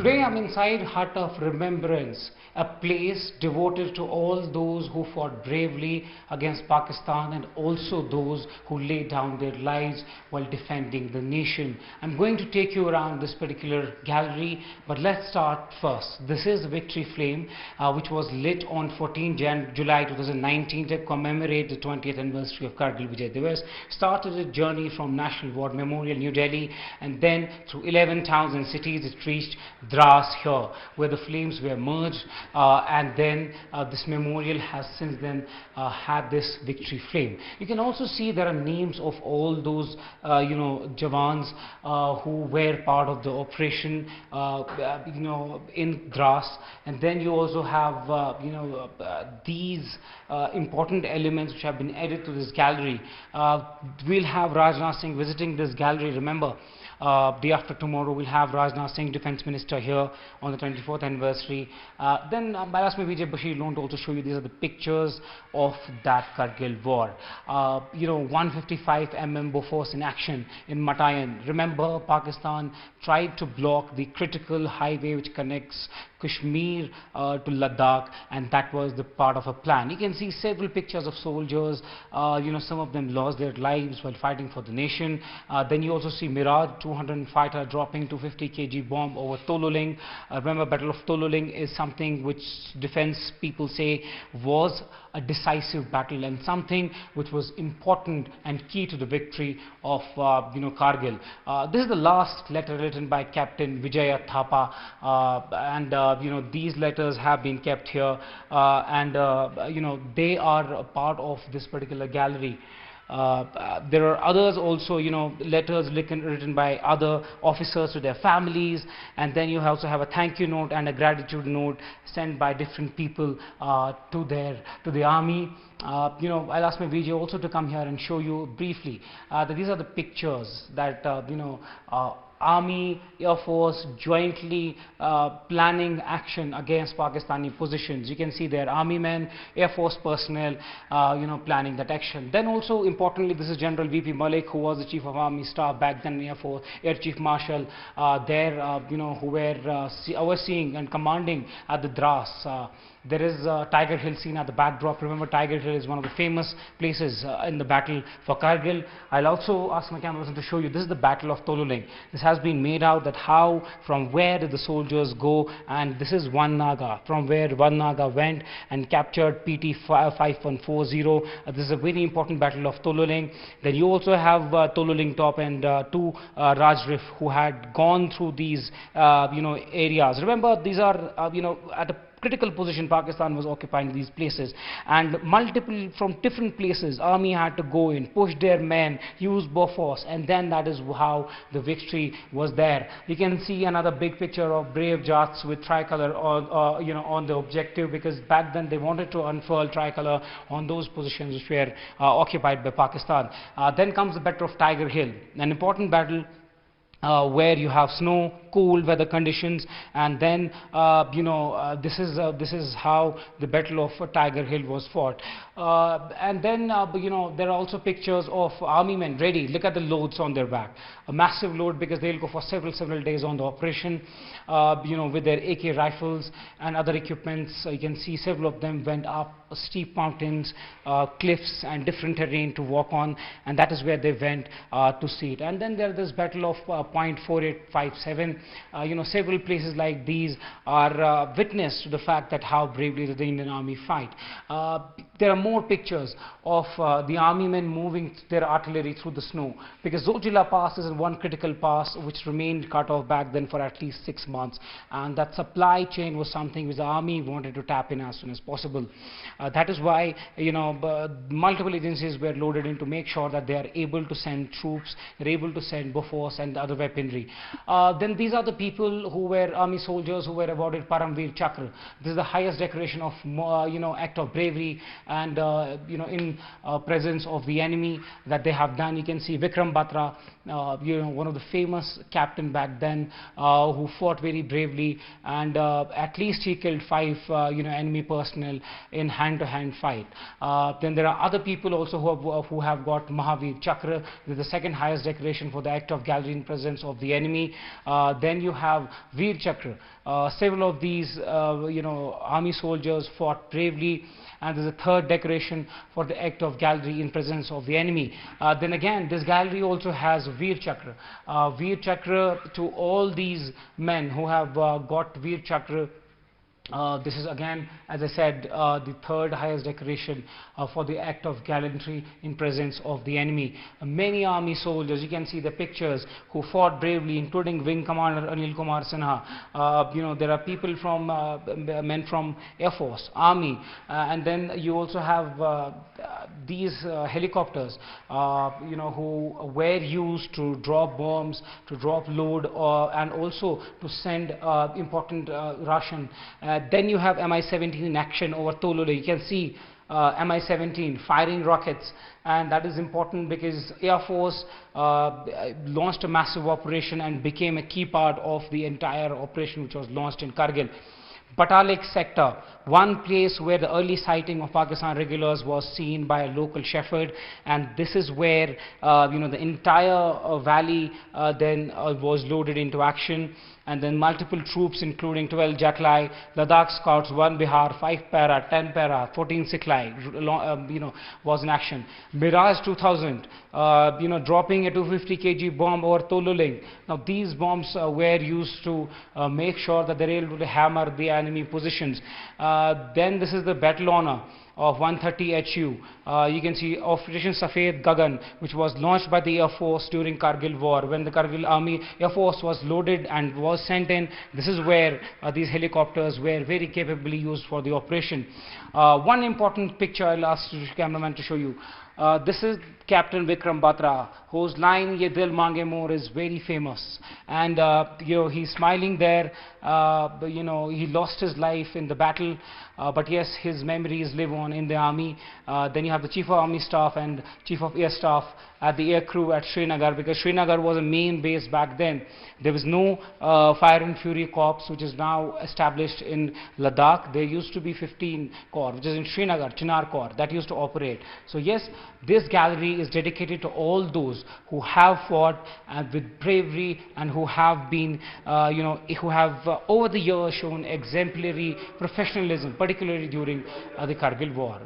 Today I'm inside Hut of Remembrance, a place devoted to all those who fought bravely against Pakistan and also those who laid down their lives while defending the nation. I'm going to take you around this particular gallery, but let's start first. This is Victory Flame, which was lit on 14 July 2019 to commemorate the 20th anniversary of Kargil Vijay Diwas. Started a journey from National War Memorial, New Delhi, and then through 11 towns and cities it reached Dras here, where the flames were merged, and then this memorial has since then had this victory flame. You can also see there are names of all those jawans who were part of the operation in Dras, and then you also have these important elements which have been added to this gallery. We'll have Rajnath Singh visiting this gallery. Remember, day after tomorrow we'll have Rajnath Singh, Defence Minister, here on the 24th anniversary. Then I'll ask my Vijay Bashir Loan to also show you these are the pictures of that Kargil war. 155 mm Bofors in action in Matayan. Remember, Pakistan tried to block the critical highway which connects Kashmir to Ladakh, and that was the part of a plan. You can see several pictures of soldiers. Some of them lost their lives while fighting for the nation. Then you also see Miraj 200 fighter dropping 250 kg bomb over Tololing. Remember, Battle of Tololing is something which defense people say was a decisive battle and something which was important and key to the victory of Kargil. This is the last letter written by Captain Vijaya Thapa, and these letters have been kept here, and they are a part of this particular gallery. There are others also, letters written by other officers to their families, and then you also have a thank you note and a gratitude note sent by different people to the army. I'll ask my Vijay also to come here and show you briefly that these are the pictures that Army, Air Force jointly planning action against Pakistani positions. You can see there Army men, Air Force personnel, planning that action. Then also importantly, this is General V.P. Malik, who was the Chief of Army Staff back then in Air Force, Air Chief Marshal, who were overseeing and commanding at the Dras. There is Tiger Hill seen at the backdrop. Remember, Tiger Hill is one of the famous places in the battle for Kargil. I'll also ask my camera person to show you. This is the Battle of Tololing. This has been made out that from where did the soldiers go, and this is one Naga, from where one Naga went and captured PT 5140. This is a very important Battle of Tololing. Then you also have Tololing Top and two Rajrif who had gone through these areas. Remember, these are at a critical position. Pakistan was occupying these places, and from different places army had to go in, push their men, use Bofors, and then that is how the victory was there. You can see another big picture of brave Jats with tricolor on the objective, because back then they wanted to unfurl tricolor on those positions which were occupied by Pakistan. Then comes the Battle of Tiger Hill, an important battle where you have snow, cold weather conditions, and then this is how the Battle of Tiger Hill was fought. And then there are also pictures of army men ready. Look at the loads on their back, a massive load, because they'll go for several days on the operation, with their AK rifles and other equipments. You can see several of them went up steep mountains, cliffs and different terrain to walk on, and that is where they went to see it. And then there's this Battle of .4857. Several places like these are witness to the fact that how bravely the Indian Army fight. There are more pictures of the army men moving their artillery through the snow, because Zojila Pass is one critical pass which remained cut off back then for at least 6 months, and that supply chain was something which the army wanted to tap in as soon as possible. That is why multiple agencies were loaded in to make sure that they are able to send troops, they're able to send Bofors and other weaponry. Then these are the people who were army soldiers who were awarded Paramveer Chakra. This is the highest decoration of act of bravery and in presence of the enemy that they have done. You can see Vikram Batra, one of the famous captain back then, who fought very bravely, and at least he killed 5 enemy personnel in hand-to-hand fight. Then there are other people also who have got Mahavir Chakra. This is the second highest decoration for the act of gallery in presence of the enemy. Then you have Veer Chakra. Several of these army soldiers fought bravely, and there's a third decoration for the act of gallantry in presence of the enemy. Then again, this gallery also has Veer Chakra. Veer Chakra to all these men who have got Veer Chakra. This is again, as I said, the third highest decoration for the act of gallantry in presence of the enemy. Many army soldiers, you can see the pictures, who fought bravely, including Wing Commander Anil Kumar Sinha. There are people from, men from Air Force, Army, and then you also have these helicopters, who were used to drop bombs, to drop load, and also to send important ration. Then you have Mi-17 in action over Tolule. You can see Mi-17 firing rockets, and that is important because Air Force launched a massive operation and became a key part of the entire operation which was launched in Kargil. Batalik sector, one place where the early sighting of Pakistan regulars was seen by a local shepherd, and this is where the entire valley then was loaded into action, and then multiple troops including 12 Jackli, Ladakh Scouts, 1 Bihar, 5 Para, 10 Para, 14 Siklai, was in action. Mirage 2000, dropping a 250 kg bomb over Toluling. Now these bombs were used to make sure that they were able to hammer the enemy positions. Then this is the battle honor of 130 HU. You can see Operation Safed Gagan, which was launched by the Air Force during Kargil War. When the Kargil Army Air Force was loaded and was sent in, this is where these helicopters were very capably used for the operation. One important picture I'll ask the cameraman to show you. This is Captain Vikram Batra, whose line "Ye Dil Mange More" is very famous, and he's smiling there. He lost his life in the battle, but yes, his memories live on in the army. Then you have the Chief of Army Staff and Chief of Air Staff at the air crew at Srinagar, because Srinagar was a main base back then. There was no Fire and Fury Corps, which is now established in Ladakh. There used to be 15 Corps, which is in Srinagar, Chinar Corps, that used to operate. So yes, this gallery is dedicated to all those who have fought with bravery and who have been, who have over the years shown exemplary professionalism, particularly during the Kargil War.